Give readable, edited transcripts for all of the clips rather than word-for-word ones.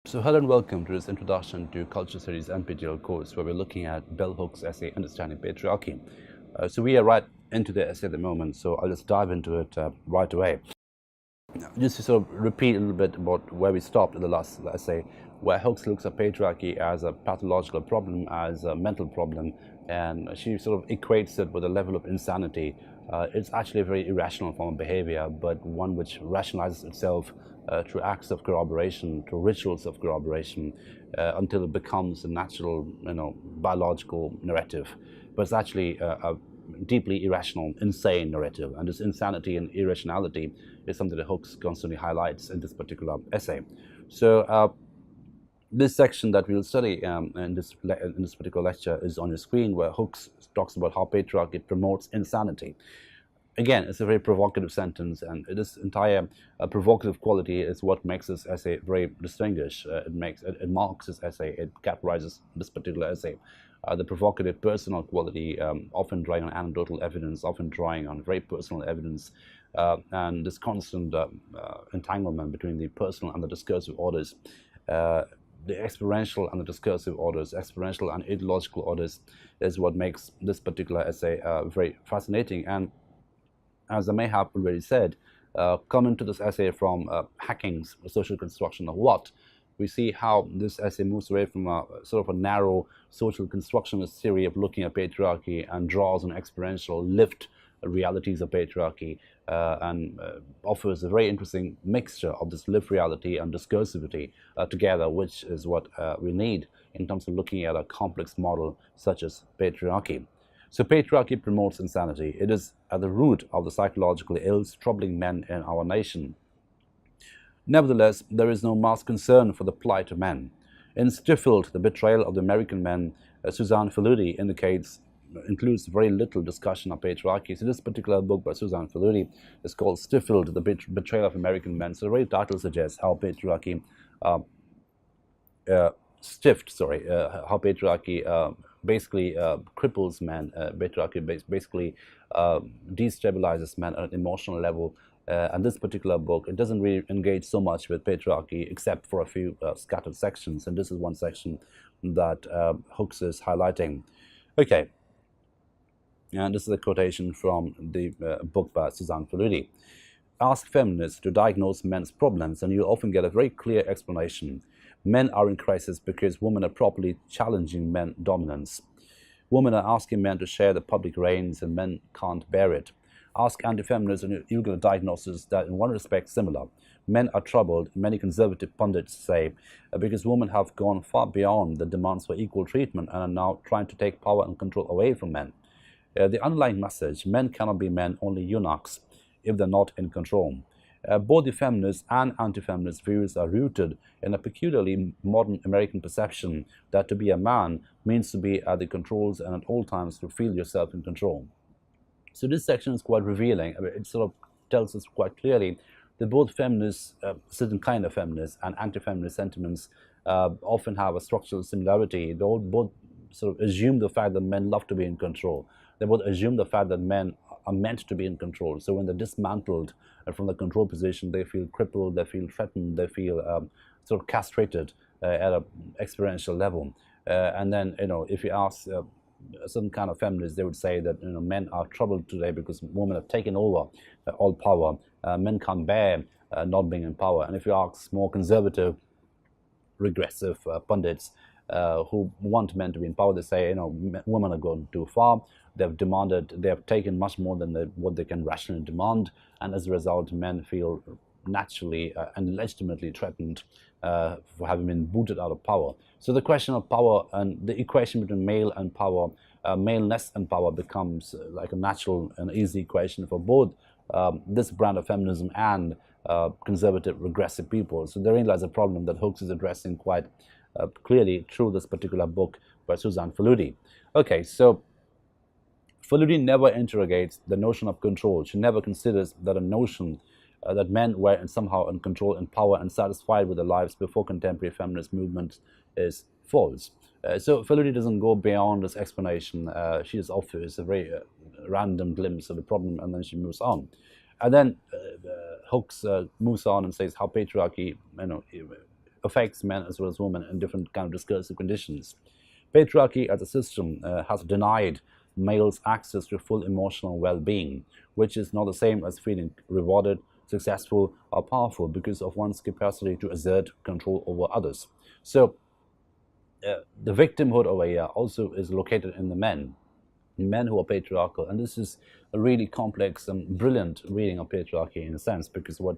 So hello and welcome to this Introduction to Culture Studies NPTEL course where we're looking at Bell Hooks' essay Understanding Patriarchy. So we are right into the essay at the moment, so I'll just dive into it right away. Just to sort of repeat a little bit about where we stopped in the last essay, where Hooks looks at patriarchy as a pathological problem, as a mental problem, and she sort of equates it with a level of insanity. It's actually a very irrational form of behavior, but one which rationalizes itself through acts of corroboration, through rituals of corroboration, until it becomes a natural, biological narrative. But it's actually a deeply irrational, insane narrative, and this insanity and irrationality is something that Hooks constantly highlights in this particular essay. So this section that we'll study in this particular lecture is on your screen, where Hooks talks about how patriarchy promotes insanity. Again, it's a very provocative sentence, and this entire provocative quality is what makes this essay very distinguished. It marks this essay, it characterizes this particular essay. The provocative personal quality, often drawing on anecdotal evidence, often drawing on very personal evidence, and this constant entanglement between the personal and the discursive orders. The experiential and the discursive orders, experiential and ideological orders, is what makes this particular essay very fascinating. And as I may have already said, coming to this essay from Hacking's social construction of what, we see how this essay moves away from a sort of a narrow social constructionist theory of looking at patriarchy and draws on experiential lived realities of patriarchy and offers a very interesting mixture of this lived reality and discursivity together, which is what we need in terms of looking at a complex model such as patriarchy. So patriarchy promotes insanity. It is at the root of the psychological ills troubling men in our nation. Nevertheless, there is no mass concern for the plight of men. In Stifled, the betrayal of the American men, Suzanne Faludi includes very little discussion of patriarchy. So this particular book by Suzanne Faludi is called Stifled, the betrayal of American men. So the very title suggests how patriarchy how patriarchy basically cripples men. Patriarchy basically destabilizes men at an emotional level. And this particular book, it doesn't really engage so much with patriarchy except for a few scattered sections. And this is one section that Hooks is highlighting. Okay. And this is a quotation from the book by Suzanne Faludi. Ask feminists to diagnose men's problems, and you'll often get a very clear explanation. Men are in crisis because women are properly challenging men's dominance. Women are asking men to share the public reins, and men can't bear it. Ask anti-feminists, and you'll get a diagnosis that in one respect similar. Men are troubled, many conservative pundits say, because women have gone far beyond the demands for equal treatment and are now trying to take power and control away from men. The underlying message, men cannot be men, only eunuchs, if they're not in control. Both the feminist and anti-feminist views are rooted in a peculiarly modern American perception that to be a man means to be at the controls and at all times to feel yourself in control. So this section is quite revealing. I mean, it sort of tells us quite clearly that both feminists, certain kind of feminists, and anti-feminist sentiments often have a structural similarity. They all both sort of assume the fact that men love to be in control. They both assume the fact that men are meant to be in control. So when they're dismantled from the control position, they feel crippled, they feel threatened, they feel sort of castrated at an experiential level. And then, if you ask some kind of feminists, they would say that men are troubled today because women have taken over all power. Men can't bear not being in power. And if you ask more conservative, regressive pundits who want men to be in power, they say, women are going too far. They have taken much more than what they can rationally demand, and as a result, men feel naturally and legitimately threatened for having been booted out of power. So the question of power and the equation between male and power, maleness and power, becomes like a natural and easy equation for both this brand of feminism and conservative, regressive people. So therein lies a problem that Hooks is addressing quite clearly through this particular book by Suzanne Faludi. Okay, so Faludi never interrogates the notion of control. She never considers that a notion that men were somehow in control and power and satisfied with their lives before contemporary feminist movements is false. So Faludi doesn't go beyond this explanation. She just offers a very random glimpse of the problem, and then she moves on. And then Hooks moves on and says how patriarchy, affects men as well as women in different kind of discursive conditions. Patriarchy as a system has denied males access to full emotional well-being, which is not the same as feeling rewarded, successful, or powerful because of one's capacity to exert control over others. So the victimhood over here also is located in the men who are patriarchal, and this is a really complex and brilliant reading of patriarchy in a sense, because what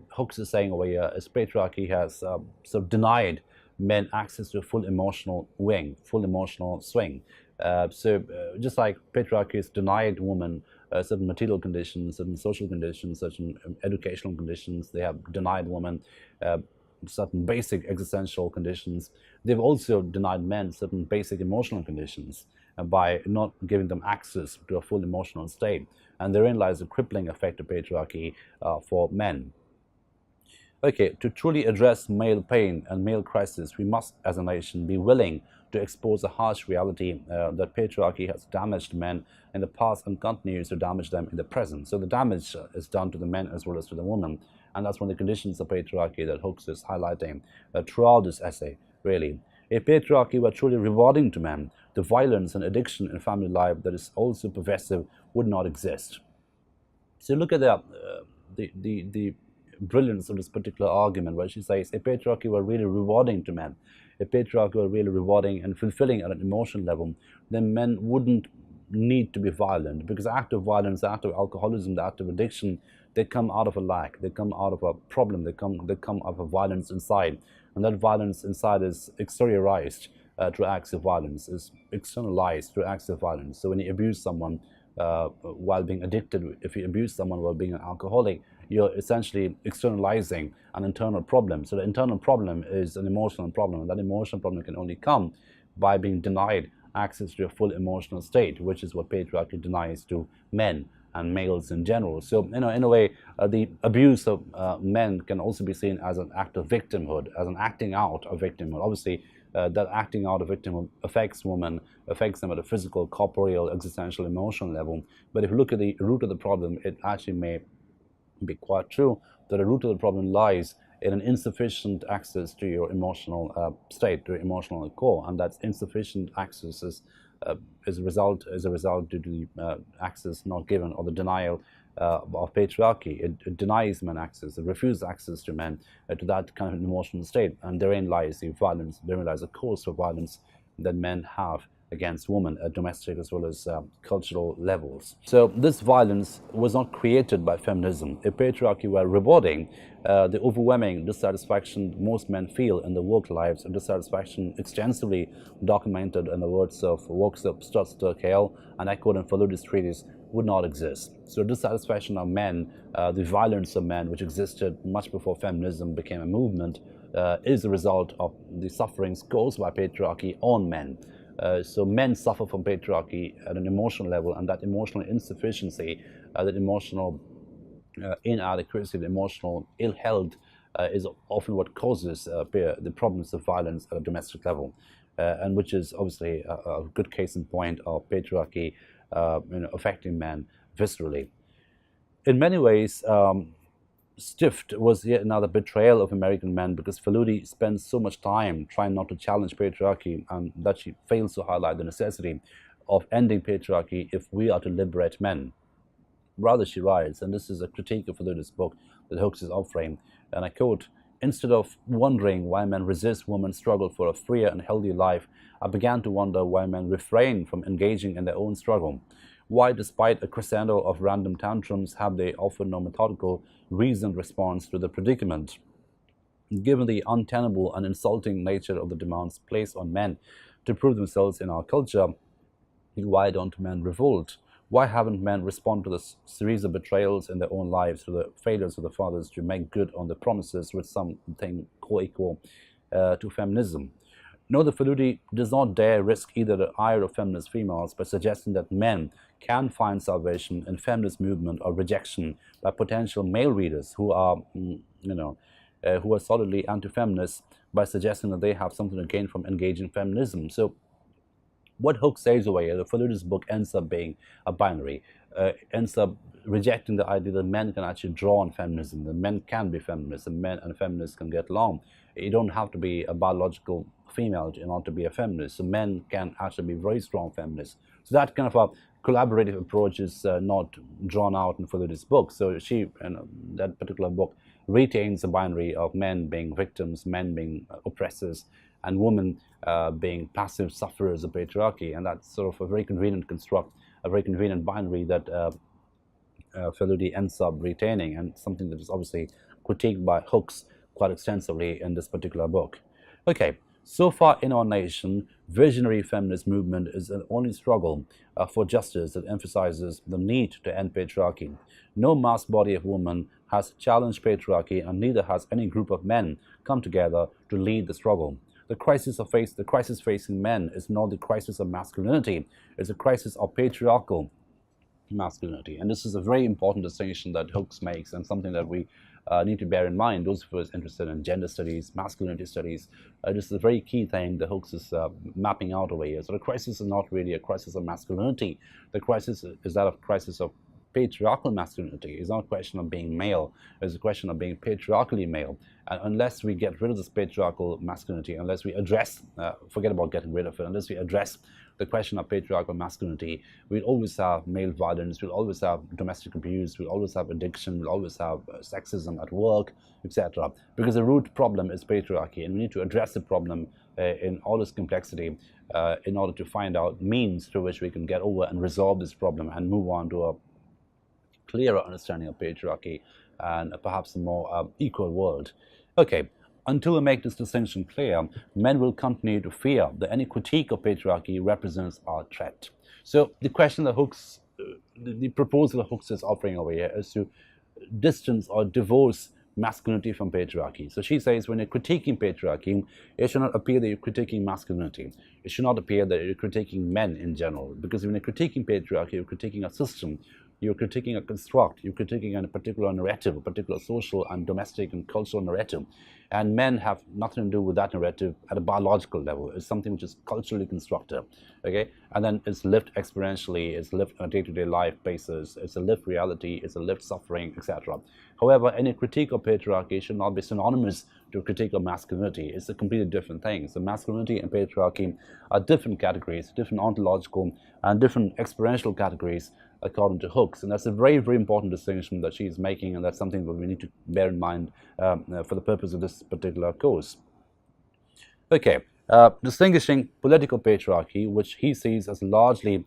Hooks is saying over here is patriarchy has sort of denied men access to a full emotional wing, full emotional swing. Just like patriarchy has denied women certain material conditions, certain social conditions, certain educational conditions, they have denied women certain basic existential conditions. They've also denied men certain basic emotional conditions by not giving them access to a full emotional state. And therein lies the crippling effect of patriarchy for men. Okay, to truly address male pain and male crisis, we must, as a nation, be willing to expose the harsh reality that patriarchy has damaged men in the past and continues to damage them in the present. So the damage is done to the men as well as to the women, and that's one of the conditions of patriarchy that Hooks is highlighting throughout this essay, really. If patriarchy were truly rewarding to men, the violence and addiction in family life that is also pervasive would not exist. So look at the brilliance of this particular argument, where she says if patriarchy were really rewarding to men, if patriarchy were really rewarding and fulfilling at an emotional level, then men wouldn't need to be violent, because the act of violence, the act of alcoholism, the act of addiction, they come out of a lack, they come out of a problem, they come out of a violence inside, and that violence inside is exteriorized through acts of violence, is externalized through acts of violence. So when you abuse someone while being addicted, if you abuse someone while being an alcoholic, you're essentially externalizing an internal problem. So the internal problem is an emotional problem, and that emotional problem can only come by being denied access to a full emotional state, which is what patriarchy denies to men and males in general. So, in a way, the abuse of men can also be seen as an act of victimhood, as an acting out of victimhood. Obviously, that acting out of victimhood affects women, affects them at a physical, corporeal, existential, emotional level. But if you look at the root of the problem, it actually may be quite true that the root of the problem lies in an insufficient access to your emotional state, to your emotional core, and that's insufficient access is a result due to the access not given, or the denial of patriarchy. It denies men access, it refuses access to men to that kind of emotional state, and therein lies the violence, therein lies the cause for violence that men have against women at domestic as well as cultural levels. So this violence was not created by feminism. If patriarchy were rewarding, the overwhelming dissatisfaction most men feel in their work lives, a dissatisfaction extensively documented in the works of Stutzler, Kale, and echoed in Faludi's treatise, would not exist. So dissatisfaction of men, the violence of men, which existed much before feminism became a movement, is a result of the sufferings caused by patriarchy on men. So men suffer from patriarchy at an emotional level, and that emotional insufficiency, that emotional inadequacy, the emotional ill health is often what causes the problems of violence at a domestic level, and which is obviously a good case in point of patriarchy affecting men viscerally. In many ways, Stift was yet another betrayal of American men, because Faludi spends so much time trying not to challenge patriarchy, and that she fails to highlight the necessity of ending patriarchy if we are to liberate men. Rather, she writes, and this is a critique of Faludi's book that Hooks is offering, and I quote, "Instead of wondering why men resist women's struggle for a freer and healthier life, I began to wonder why men refrain from engaging in their own struggle. Why, despite a crescendo of random tantrums, have they offered no methodical, reasoned response to the predicament? Given the untenable and insulting nature of the demands placed on men to prove themselves in our culture, why don't men revolt? Why haven't men responded to the series of betrayals in their own lives, to the failures of the fathers to make good on the promises with something co-equal to feminism?" No, the Faludi does not dare risk either the ire of feminist females by suggesting that men can find salvation in feminist movement or rejection by potential male readers who are, who are solidly anti-feminist, by suggesting that they have something to gain from engaging feminism. So what Hooks says over here, the Faludi's book ends up being a binary, ends up rejecting the idea that men can actually draw on feminism, that men can be feminists, and men and feminists can get along. You don't have to be a biological female in order to be a feminist. So men can actually be very strong feminists. So that kind of a collaborative approach is not drawn out in further this book. So she, that particular book, retains the binary of men being victims, men being oppressors, and women being passive sufferers of patriarchy. And that's sort of a very convenient construct, a very convenient binary that Fellowdy ends up retaining, and something that is obviously critiqued by Hooks quite extensively in this particular book. Okay, so far in our nation, visionary feminist movement is an only struggle for justice that emphasizes the need to end patriarchy. No mass body of women has challenged patriarchy, and neither has any group of men come together to lead the struggle. The crisis facing men is not the crisis of masculinity; it's a crisis of patriarchal masculinity. And this is a very important distinction that Hooks makes, and something that we need to bear in mind. Those of us interested in gender studies, masculinity studies, this is a very key thing that Hooks is mapping out over here. So the crisis is not really a crisis of masculinity. The crisis is that of crisis of patriarchal masculinity. It's not a question of being male, it's a question of being patriarchally male. And unless we get rid of this patriarchal masculinity, unless we address, forget about getting rid of it, unless we address the question of patriarchal masculinity, we'll always have male violence, we'll always have domestic abuse, we'll always have addiction, we'll always have sexism at work, etc. Because the root problem is patriarchy, and we need to address the problem in all its complexity in order to find out means through which we can get over and resolve this problem and move on to a clearer understanding of patriarchy and perhaps a more equal world. Okay, until we make this distinction clear, men will continue to fear that any critique of patriarchy represents a threat. So the question that Hooks, the proposal that Hooks is offering over here is to distance or divorce masculinity from patriarchy. So she says when you're critiquing patriarchy, it should not appear that you're critiquing masculinity. It should not appear that you're critiquing men in general, because when you're critiquing patriarchy, you're critiquing a system, you're critiquing a construct, you're critiquing a particular narrative, a particular social and domestic and cultural narrative. And men have nothing to do with that narrative at a biological level. It's something which is culturally constructed, okay? And then it's lived experientially, it's lived on a day-to-day life basis, it's a lived reality, it's a lived suffering, etc. However, any critique of patriarchy should not be synonymous to a critique of masculinity. It's a completely different thing. So masculinity and patriarchy are different categories, different ontological and different experiential categories according to Hooks. And that's a very, very important distinction that she's making, and that's something that we need to bear in mind for the purpose of this particular course. Okay, distinguishing political patriarchy, which he sees as largely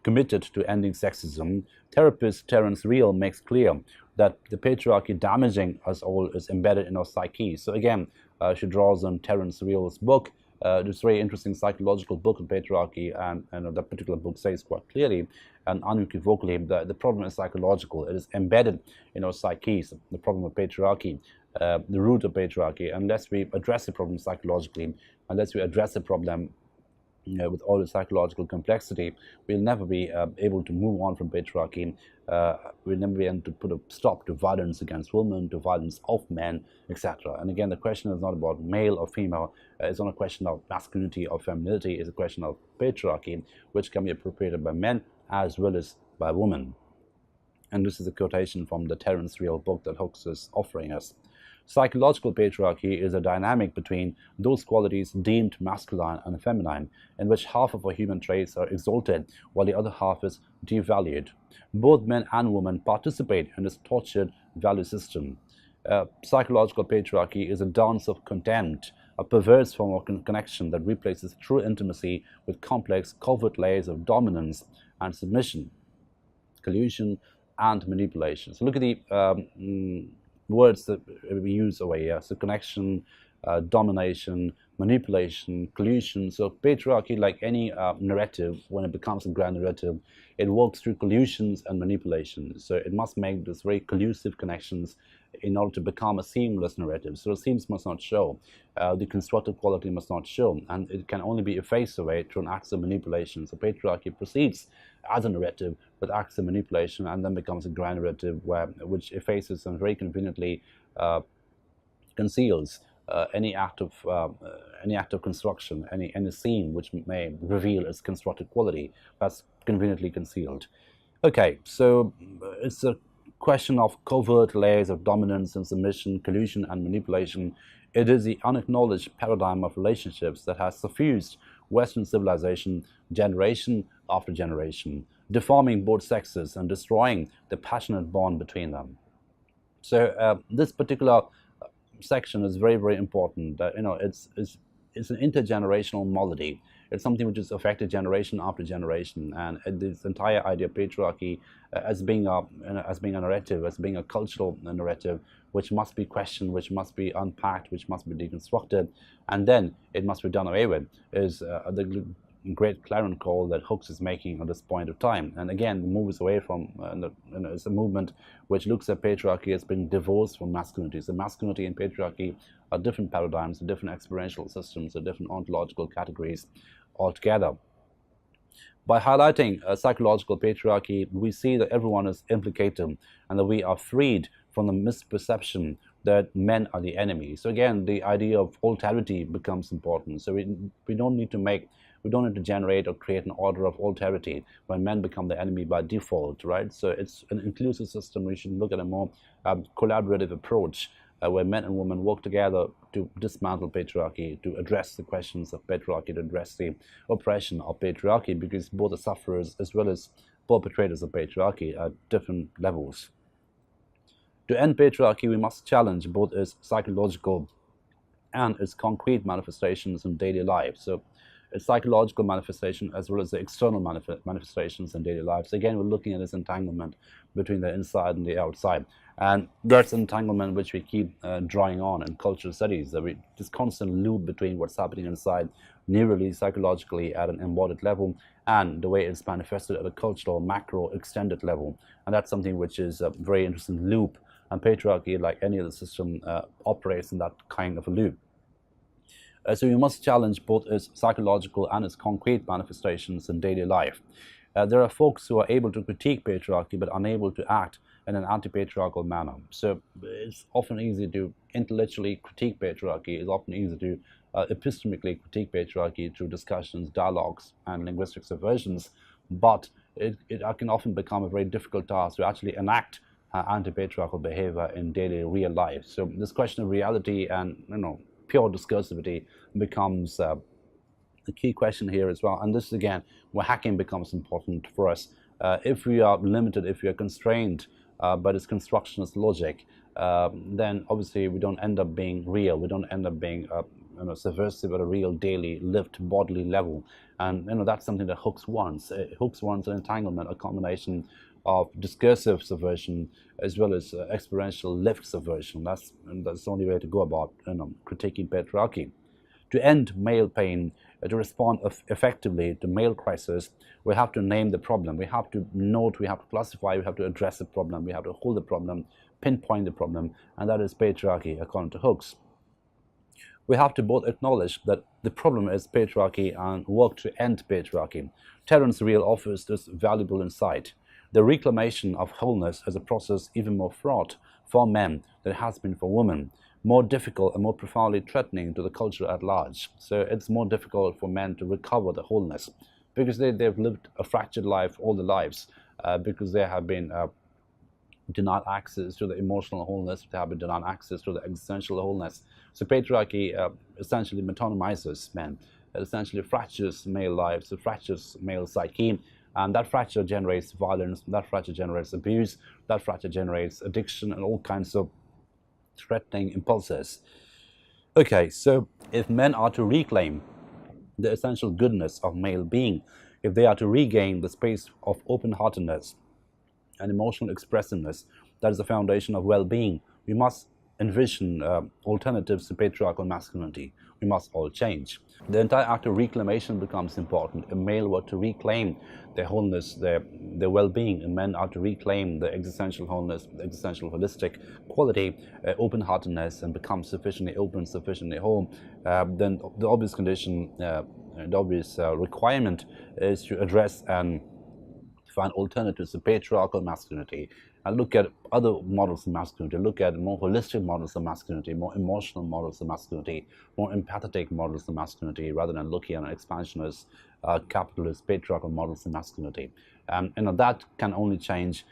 committed to ending sexism, therapist Terence Real makes clear that the patriarchy damaging us all is embedded in our psyche. So again, she draws on Terence Real's book, this very interesting psychological book on patriarchy, and that particular book says quite clearly and unequivocally that the problem is psychological. It is embedded in our psyches, the problem of patriarchy, the root of patriarchy. Unless we address the problem psychologically, unless we address the problem with all the psychological complexity, we'll never be able to move on from patriarchy. We'll never be able to put a stop to violence against women, to violence of men, etc. And again, the question is not about male or female. It's not a question of masculinity or femininity. It's a question of patriarchy, which can be appropriated by men as well as by women. And this is a quotation from the Terence Real book that Hooks is offering us. Psychological patriarchy is a dynamic between those qualities deemed masculine and feminine, in which half of our human traits are exalted while the other half is devalued. Both men and women participate in this tortured value system. Psychological patriarchy is a dance of contempt, a perverse form of connection that replaces true intimacy with complex, covert layers of dominance and submission, collusion, and manipulation. So look at the words that we use over here. So connection, domination, manipulation, collusion. So patriarchy, like any narrative, when it becomes a grand narrative, it works through collusions and manipulations. So it must make these very collusive connections in order to become a seamless narrative. So the seams must not show, the constructive quality must not show, and it can only be effaced away through an act of manipulation. So patriarchy proceeds as a narrative with acts of manipulation, and then becomes a grand narrative which effaces and very conveniently conceals any act of construction, any scene which may reveal its constructed quality. That's conveniently concealed. Okay, so it's a question of covert layers of dominance and submission, collusion and manipulation. It is the unacknowledged paradigm of relationships that has suffused Western civilization generation after generation, deforming both sexes and destroying the passionate bond between them. So this particular section is very, very important. It's an intergenerational malady. It's something which has affected generation after generation, and this entire idea of patriarchy as being a narrative, as being a cultural narrative, which must be questioned, which must be unpacked, which must be deconstructed, and then it must be done away with, is the great clarion call that Hooks is making at this point of time. And again, moves away from, it's a movement which looks at patriarchy as being divorced from masculinity. So masculinity and patriarchy are different paradigms, different experiential systems, different ontological categories altogether. By highlighting psychological patriarchy, we see that everyone is implicated and that we are freed from the misperception that men are the enemy. So again, the idea of alterity becomes important. So we don't need to make we don't need to generate or create an order of alterity when men become the enemy by default, right? So it's an inclusive system. We should look at a more collaborative approach where men and women work together to dismantle patriarchy, to address the questions of patriarchy, to address the oppression of patriarchy, because both the sufferers as well as perpetrators of patriarchy at different levels. To end patriarchy, we must challenge both its psychological and its concrete manifestations in daily life. So its psychological manifestation as well as the external manifestations in daily lives. Again, we're looking at this entanglement between the inside and the outside. And that's entanglement which we keep drawing on in cultural studies, that this constant loop between what's happening inside neurally, psychologically at an embodied level, and the way it's manifested at a cultural, macro, extended level. And that's something which is a very interesting loop. And patriarchy, like any other system, operates in that kind of a loop. So we must challenge both its psychological and its concrete manifestations in daily life. There are folks who are able to critique patriarchy but unable to act in an anti-patriarchal manner. So it's often easy to intellectually critique patriarchy. It's often easy to epistemically critique patriarchy through discussions, dialogues, and linguistic subversions. But it can often become a very difficult task to actually enact anti-patriarchal behavior in daily real life. So this question of reality and pure discursivity becomes a key question here as well. And this is again where hacking becomes important for us. If we are limited, if we are constrained by this constructionist logic, then obviously we don't end up being real. We don't end up being subversive at a real daily lived bodily level. And that's something that Hooks wants. Hooks wants an entanglement, a combination of discursive subversion as well as experiential lived subversion. That's the only way to go about critiquing patriarchy. To end male pain, to respond effectively to male crisis, we have to name the problem. We have to note, we have to classify, we have to address the problem, we have to hold the problem, pinpoint the problem, and that is patriarchy according to Hooks. We have to both acknowledge that the problem is patriarchy and work to end patriarchy. Terence Real offers this valuable insight. The reclamation of wholeness is a process even more fraught for men than it has been for women, more difficult and more profoundly threatening to the culture at large. So it's more difficult for men to recover the wholeness because they've lived a fractured life all their lives, because they have been denied access to the emotional wholeness, they have been denied access to the existential wholeness. So patriarchy essentially metonymizes men. It essentially fractures male lives, it fractures male psyche, and that fracture generates violence, that fracture generates abuse, that fracture generates addiction and all kinds of threatening impulses. Okay, so if men are to reclaim the essential goodness of male being, if they are to regain the space of open-heartedness and emotional expressiveness that is the foundation of well-being, we must envision alternatives to patriarchal masculinity. We must all change. The entire act of reclamation becomes important. A male were to reclaim their wholeness, their well-being, and men are to reclaim the existential wholeness, the existential holistic quality, open-heartedness, and become sufficiently open, sufficiently whole. Then the obvious condition, the obvious requirement is to address and find alternatives to patriarchal masculinity. and look at other models of masculinity, look at more holistic models of masculinity, more emotional models of masculinity, more empathetic models of masculinity, rather than looking at expansionist, capitalist, patriarchal models of masculinity. That can only change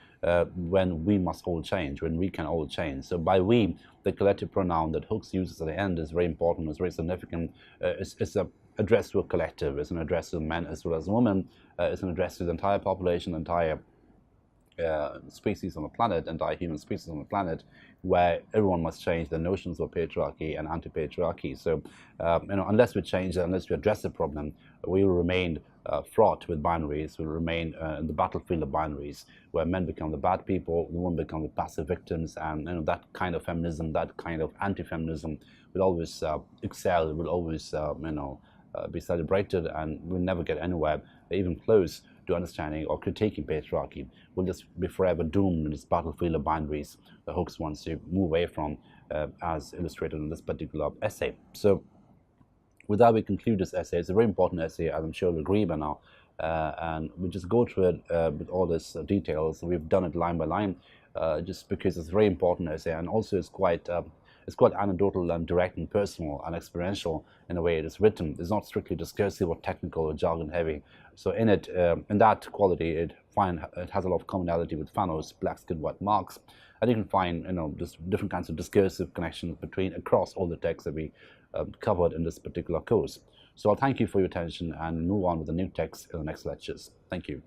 when we must all change, when we can all change. So by we, the collective pronoun that Hooks uses at the end is very important, is very significant. It's a address to a collective, it's an address to men as well as women, it's an address to the entire population, the entire species on the planet, entire human species on the planet, where everyone must change their notions of patriarchy and anti-patriarchy. So, unless we change, unless we address the problem, we will remain fraught with binaries. We'll remain in the battlefield of binaries, where men become the bad people, women become the passive victims, and that kind of feminism, that kind of anti-feminism, will always excel. Will always, be celebrated, and we'll never get anywhere, even close to understanding or critiquing patriarchy. We'll just be forever doomed in this battlefield of binaries that Hooks wants to move away from, as illustrated in this particular essay. So, with that, we conclude this essay. It's a very important essay, as I'm sure you'll agree by now. And we just go through it with all these details. We've done it line by line, just because it's a very important essay, and also it's quite anecdotal and direct and personal and experiential in the way it is written. It's not strictly discursive or technical or jargon heavy. So in it, in that quality, it has a lot of commonality with Fanos, Black Skin, White Marks, and you can find just different kinds of discursive connections across all the texts that we covered in this particular course. So I'll thank you for your attention and move on with the new text in the next lectures. Thank you.